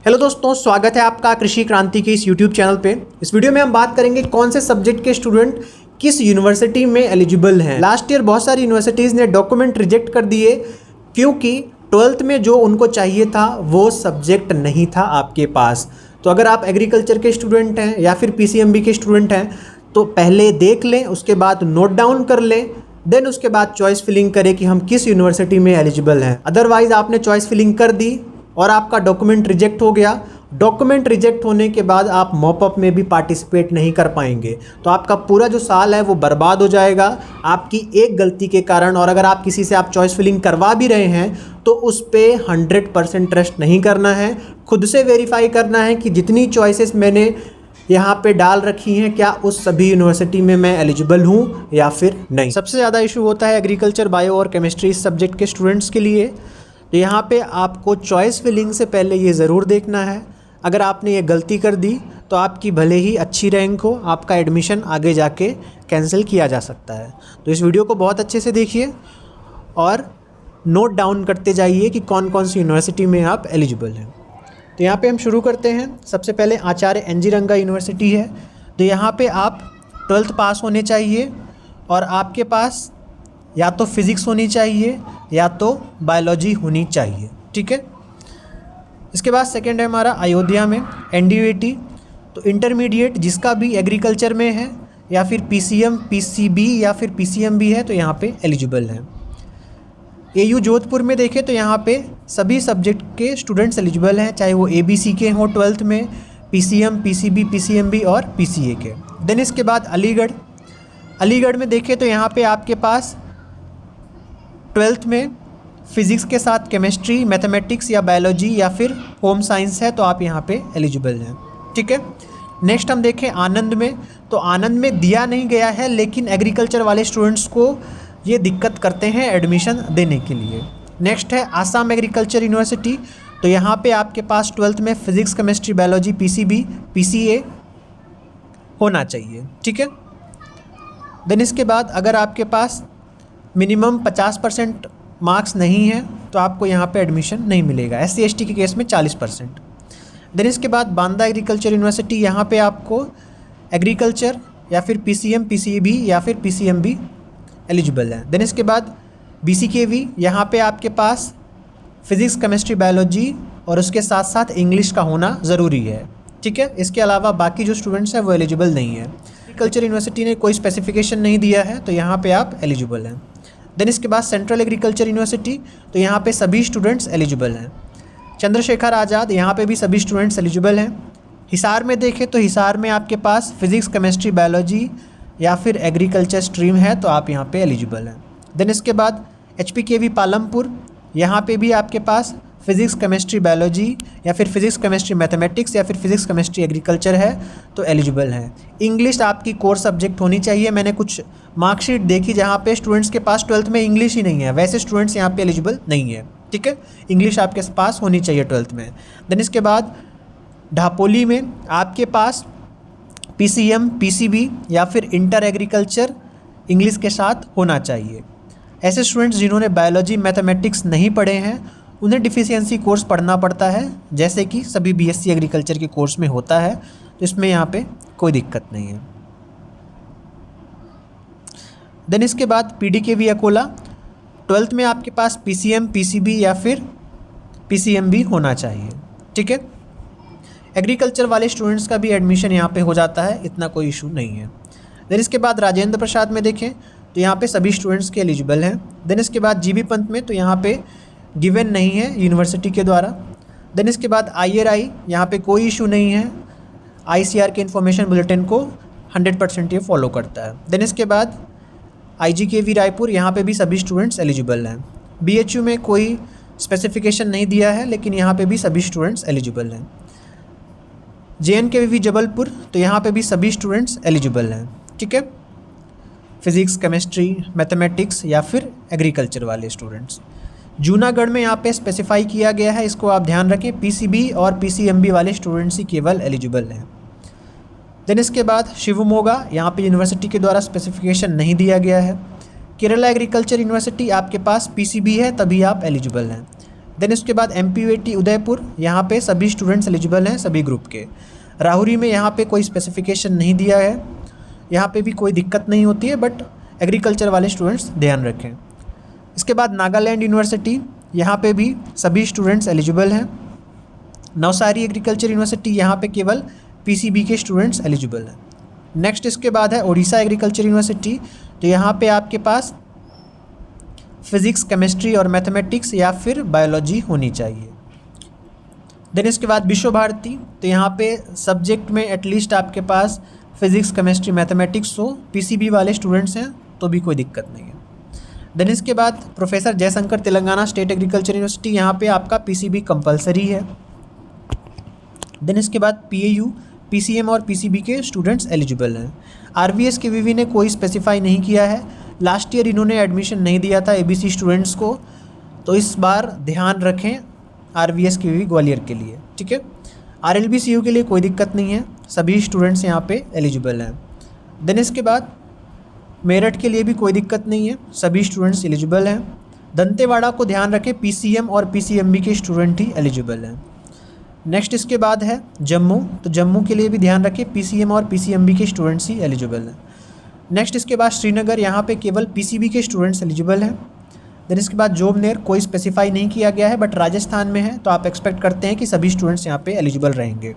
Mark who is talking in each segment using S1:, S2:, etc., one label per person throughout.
S1: Hello दोस्तों, स्वागत है आपका कृषि क्रांति के इस यूट्यूब चैनल पे। इस वीडियो में हम बात करेंगे कौन से सब्जेक्ट के स्टूडेंट किस यूनिवर्सिटी में एलिजिबल हैं। लास्ट ईयर बहुत सारी यूनिवर्सिटीज़ ने डॉक्यूमेंट रिजेक्ट कर दिए क्योंकि 12th में जो उनको चाहिए था वो सब्जेक्ट नहीं था आपके पास। तो अगर आप एग्रीकल्चर के स्टूडेंट हैं या फिर PCMB के स्टूडेंट हैं तो पहले देख लें, उसके बाद नोट डाउन कर लें, देन उसके बाद चॉइस फिलिंग करें कि हम किस यूनिवर्सिटी में एलिजिबल हैं। अदरवाइज़ आपने चॉइस फिलिंग कर दी और आपका डॉक्यूमेंट रिजेक्ट हो गया। डॉक्यूमेंट रिजेक्ट होने के बाद आप मॉपअप में भी पार्टिसिपेट नहीं कर पाएंगे, तो आपका पूरा जो साल है वो बर्बाद हो जाएगा आपकी एक गलती के कारण। और अगर आप किसी से आप चॉइस फिलिंग करवा भी रहे हैं तो उस पर 100% ट्रस्ट नहीं करना है, खुद से वेरीफाई करना है कि जितनी चॉइसेस मैंने यहाँ पे डाल रखी हैं क्या उस सभी यूनिवर्सिटी में मैं एलिजिबल हूँ या फिर नहीं। सबसे ज़्यादा इशू होता है एग्रीकल्चर, बायो और केमिस्ट्री सब्जेक्ट के स्टूडेंट्स के लिए। तो यहाँ पे आपको चॉइस फिलिंग से पहले ये ज़रूर देखना है, अगर आपने ये गलती कर दी तो आपकी भले ही अच्छी रैंक हो, आपका एडमिशन आगे जाके कैंसिल किया जा सकता है। तो इस वीडियो को बहुत अच्छे से देखिए और नोट डाउन करते जाइए कि कौन कौन सी यूनिवर्सिटी में आप एलिजिबल हैं। तो यहाँ पे हम शुरू करते हैं। सबसे पहले आचार्य NG रंगा यूनिवर्सिटी है। तो यहाँ पे आप 12th पास होने चाहिए और आपके पास या तो फिज़िक्स होनी चाहिए या तो बायोलॉजी होनी चाहिए, ठीक है। इसके बाद सेकंड है हमारा अयोध्या में NDUAT। तो इंटरमीडिएट जिसका भी एग्रीकल्चर में है या फिर PCM, PCB या फिर PCMB है तो यहाँ पे एलिजिबल हैं। AU जोधपुर में देखें तो यहाँ पे सभी सब्जेक्ट के स्टूडेंट्स एलिजिबल हैं, चाहे वो ABC के हों 12th में, PCM, PCB, PCMB और PCA के। देन इसके बाद अलीगढ़ में देखें तो यहाँ पे आपके पास 12th में फिज़िक्स के साथ केमिस्ट्री, मैथमेटिक्स या बायोलॉजी या फिर होम साइंस है तो आप यहाँ पे एलिजिबल हैं, ठीक है। नेक्स्ट हम देखें आनंद में। तो आनंद में दिया नहीं गया है लेकिन एग्रीकल्चर वाले स्टूडेंट्स को ये दिक्कत करते हैं एडमिशन देने के लिए। नेक्स्ट है आसाम एग्रीकल्चर यूनिवर्सिटी। तो यहाँ पे आपके पास 12th में physics, chemistry, biology, PCB, PCA होना चाहिए, ठीक है। देन इसके बाद अगर आपके पास मिनिमम 50% मार्क्स नहीं है तो आपको यहाँ पे एडमिशन नहीं मिलेगा। SC ST के केस में 40%। देन इसके बाद बांदा एग्रीकल्चर यूनिवर्सिटी, यहाँ पे आपको एग्रीकल्चर या फिर PCM, PCB या फिर PCMB एलिजिबल है। देन इसके बाद BCKV, यहाँ पे आपके पास फिज़िक्स, केमिस्ट्री, बायोलॉजी और उसके साथ साथ इंग्लिश का होना ज़रूरी है, ठीक है। इसके अलावा बाकी जो स्टूडेंट्स हैं वो एलिजिबल नहीं है। एग्रीकल्चर यूनिवर्सिटी ने कोई स्पेसिफिकेशन नहीं दिया है तो यहाँ पे आप एलिजिबल हैं। देन इसके बाद सेंट्रल एग्रीकल्चर यूनिवर्सिटी, तो यहाँ पे सभी स्टूडेंट्स एलिजिबल हैं। चंद्रशेखर आज़ाद, यहाँ पे भी सभी स्टूडेंट्स एलिजिबल हैं। हिसार में देखें तो हिसार में आपके पास फिज़िक्स, केमिस्ट्री, बायोलॉजी या फिर एग्रीकल्चर स्ट्रीम है तो आप यहाँ पे एलिजिबल हैं। देन इसके बाद HPKV पालमपुर, यहाँ पे भी आपके पास फिज़िक्स, केमिस्ट्री, बायोलॉजी या फिर फिज़िक्स, केमिस्ट्री, मैथमेटिक्स या फिर फिज़िक्स, केमिस्ट्री, एग्रीकल्चर है तो एलिजिबल हैं। इंग्लिश आपकी कोर सब्जेक्ट होनी चाहिए। मैंने कुछ मार्कशीट देखी जहाँ पे स्टूडेंट्स के पास 12th में इंग्लिश ही नहीं है, वैसे स्टूडेंट्स यहाँ पे एलिजिबल नहीं है, ठीक है। इंग्लिश आपके पास होनी चाहिए 12th में। देन इसके बाद ढापोली में आपके पास PCM, PCB या फिर इंटर एग्रीकल्चर इंग्लिश के साथ होना चाहिए। ऐसे स्टूडेंट्स जिन्होंने बायोलॉजी, मैथमेटिक्स नहीं पढ़े हैं उन्हें डिफिशियंसी कोर्स पढ़ना पड़ता है, जैसे कि सभी BSc एग्रीकल्चर के कोर्स में होता है, तो इसमें यहाँ पे कोई दिक्कत नहीं है। देन इसके बाद PDKV अकोला, 12th में आपके पास PCM, PCB या फिर PCMB होना चाहिए, ठीक है। एग्रीकल्चर वाले स्टूडेंट्स का भी एडमिशन यहाँ पे हो जाता है, इतना कोई इशू नहीं है। देन इसके बाद राजेंद्र प्रसाद में देखें तो यहाँ पे सभी स्टूडेंट्स के एलिजिबल हैं। देन इसके बाद GB पंत में तो यहाँ पे गिवन नहीं है यूनिवर्सिटी के द्वारा। देन इसके बाद IRI, यहाँ पे कोई इशू नहीं है, ICR के इन्फॉर्मेशन बुलेटिन को 100% ये फॉलो करता है। देन इसके बाद IGKV रायपुर, यहाँ पे भी सभी स्टूडेंट्स एलिजिबल हैं। BHU में कोई स्पेसिफिकेशन नहीं दिया है लेकिन यहाँ पे भी सभी स्टूडेंट्स एलिजिबल हैं। JNKV जबलपुर, तो यहाँ पे भी सभी स्टूडेंट्स एलिजिबल हैं, ठीक है। फिज़िक्स, केमिस्ट्री, मैथमेटिक्स या फिर एग्रीकल्चर वाले स्टूडेंट्स। जूनागढ़ में यहाँ पे स्पेसिफाई किया गया है, इसको आप ध्यान रखें, PCB और PCMB वाले स्टूडेंट्स ही केवल एलिजिबल हैं। देन इसके बाद शिवमोगा, यहाँ पे यूनिवर्सिटी के द्वारा स्पेसिफिकेशन नहीं दिया गया है। केरला एग्रीकल्चर यूनिवर्सिटी, आपके पास PCB है तभी आप एलिजिबल हैं। देन उसके बाद MPUAT उदयपुर, यहाँ पे सभी स्टूडेंट्स एलिजिबल हैं सभी ग्रुप के। राहुरी में यहाँ पे कोई स्पेसिफिकेशन नहीं दिया है, यहाँ पे भी कोई दिक्कत नहीं होती है, बट एग्रीकल्चर वाले स्टूडेंट्स ध्यान रखें। इसके बाद नागालैंड यूनिवर्सिटी, यहाँ पे भी सभी स्टूडेंट्स एलिजिबल हैं। नवसारी एग्रीकल्चर यूनिवर्सिटी, यहाँ पे केवल PCB के स्टूडेंट्स एलिजिबल हैं। नेक्स्ट इसके बाद है उड़ीसा एग्रीकल्चर यूनिवर्सिटी, तो यहाँ पे आपके पास फिज़िक्स, केमिस्ट्री और मैथमेटिक्स या फिर बायोलॉजी होनी चाहिए। देन इसके बाद विश्व भारती, तो यहाँ पे सब्जेक्ट में एटलीस्ट आपके पास फिज़िक्स, केमिस्ट्री, मैथमेटिक्स हो, PCB वाले स्टूडेंट्स हैं तो भी कोई दिक्कत नहीं है। देन इसके बाद professor Jaishankar Telangana state agriculture university, यहाँ पे आपका PCB कंपलसरी है। देन इसके बाद PAU, PCM और PCB के स्टूडेंट्स एलिजिबल हैं। RVS KVV ने कोई स्पेसिफाई नहीं किया है, लास्ट ईयर इन्होंने एडमिशन नहीं दिया था ABC स्टूडेंट्स को, तो इस बार ध्यान रखें RVS KVV ग्वालियर के लिए, ठीक है। RLB CU के लिए कोई दिक्कत नहीं है, सभी स्टूडेंट्स यहाँ पे एलिजिबल हैं। देन इसके बाद मेरठ के लिए भी कोई दिक्कत नहीं है, सभी स्टूडेंट्स एलिजिबल हैं। दंतेवाड़ा को ध्यान रखें, PCM और PCMB के स्टूडेंट ही एलिजिबल हैं। नेक्स्ट इसके बाद है जम्मू, तो जम्मू के लिए भी ध्यान रखें, PCM और PCMB के स्टूडेंट्स ही एलिजिबल हैं। नेक्स्ट इसके बाद श्रीनगर, यहाँ पे केवल PCB के स्टूडेंट्स एलिजिबल हैं। देन इसके बाद जोबनेर, कोई स्पेसिफाई नहीं किया गया है, बट राजस्थान में है तो आप एक्सपेक्ट करते हैं कि सभी स्टूडेंट्स यहाँ पे एलिजिबल रहेंगे।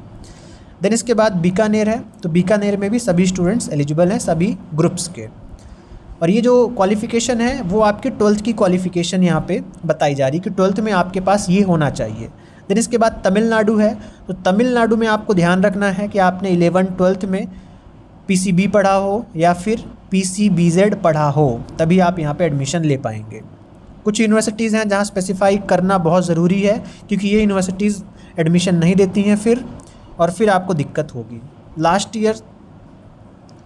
S1: देन इसके बाद बीकानेर है, तो बीकानेर में भी सभी स्टूडेंट्स एलिजिबल हैं सभी ग्रुप्स के। और ये जो क्वालिफ़िकेशन है वो आपके 12th की क्वालिफ़िकेशन यहाँ पे बताई जा रही है कि 12th में आपके पास ये होना चाहिए। देन इसके बाद तमिलनाडु है, तो तमिलनाडु में आपको ध्यान रखना है कि आपने 11th-12th में PCB पढ़ा हो या फिर PCBZ पढ़ा हो, तभी आप यहाँ पे एडमिशन ले पाएंगे। कुछ यूनिवर्सिटीज़ हैं जहाँ स्पेसिफाई करना बहुत ज़रूरी है, क्योंकि ये यूनिवर्सिटीज़ एडमिशन नहीं देती हैं फिर आपको दिक्कत होगी। लास्ट ईयर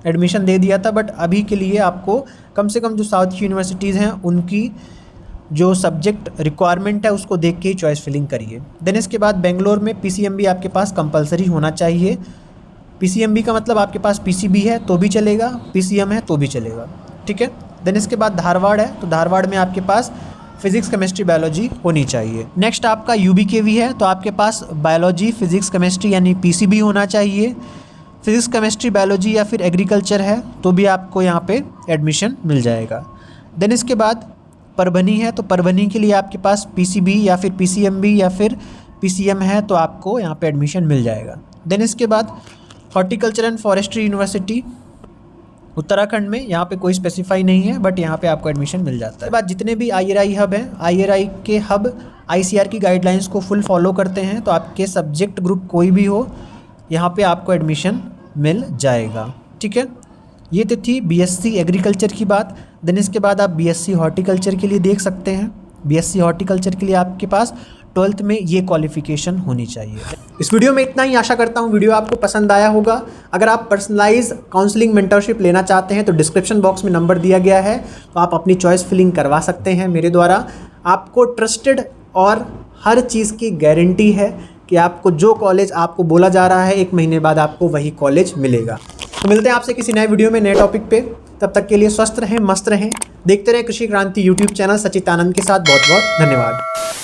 S1: एडमिशन दे दिया था, बट अभी के लिए आपको कम से कम जो साउथ की यूनिवर्सिटीज़ हैं उनकी जो सब्जेक्ट रिक्वायरमेंट है उसको देख के ही चॉइस फिलिंग करिए। देन इसके बाद बेंगलोर में PCMB आपके पास कंपलसरी होना चाहिए। PCMB का मतलब आपके पास PCB है तो भी चलेगा, PCM है तो भी चलेगा, ठीक है। देन इसके बाद धारवाड़ है, तो धारवाड़ में आपके पास फिज़िक्स, केमिस्ट्री, बायोलॉजी होनी चाहिए। नेक्स्ट आपका UBKV है, तो आपके पास बायोलॉजी, फिज़िक्स, केमिस्ट्री यानी PCB होना चाहिए। फिज़िक्स, केमिस्ट्री, बायोलॉजी या फिर एग्रीकल्चर है तो भी आपको यहाँ पे एडमिशन मिल जाएगा। देन इसके बाद परभनी है, तो परभनी के लिए आपके पास PCB या फिर PCMB या फिर PCM है तो आपको यहाँ पे एडमिशन मिल जाएगा। देन इसके बाद horticulture and forestry university Uttarakhand में, यहाँ पे कोई स्पेसिफाई नहीं है, बट यहाँ पे आपको एडमिशन मिल जाता है। उसके बाद जितने भी IRI हब हैं, IRI के हब ICAR की गाइडलाइंस को फुल फॉलो करते हैं, तो आपके सब्जेक्ट ग्रुप कोई भी हो यहाँ पे आपको एडमिशन मिल जाएगा, ठीक है। ये तो थी BSc एग्रीकल्चर की बात। देन इसके बाद आप BSc हॉर्टिकल्चर के लिए देख सकते हैं। BSc हॉर्टिकल्चर के लिए आपके पास 12th में ये क्वालिफ़िकेशन होनी चाहिए। इस वीडियो में इतना ही, आशा करता हूँ वीडियो आपको पसंद आया होगा। अगर आप पर्सनलाइज काउंसलिंग मेंटरशिप लेना चाहते हैं तो डिस्क्रिप्शन बॉक्स में नंबर दिया गया है, तो आप अपनी चॉइस फिलिंग करवा सकते हैं मेरे द्वारा। आपको ट्रस्टेड और हर चीज़ की गारंटी है कि आपको जो कॉलेज आपको बोला जा रहा है 1 महीने बाद आपको वही कॉलेज मिलेगा। तो मिलते हैं आपसे किसी नए वीडियो में नए टॉपिक पे, तब तक के लिए स्वस्थ रहें, मस्त रहें, देखते रहें कृषि क्रांति यूट्यूब चैनल सचितानंद के साथ। बहुत बहुत धन्यवाद।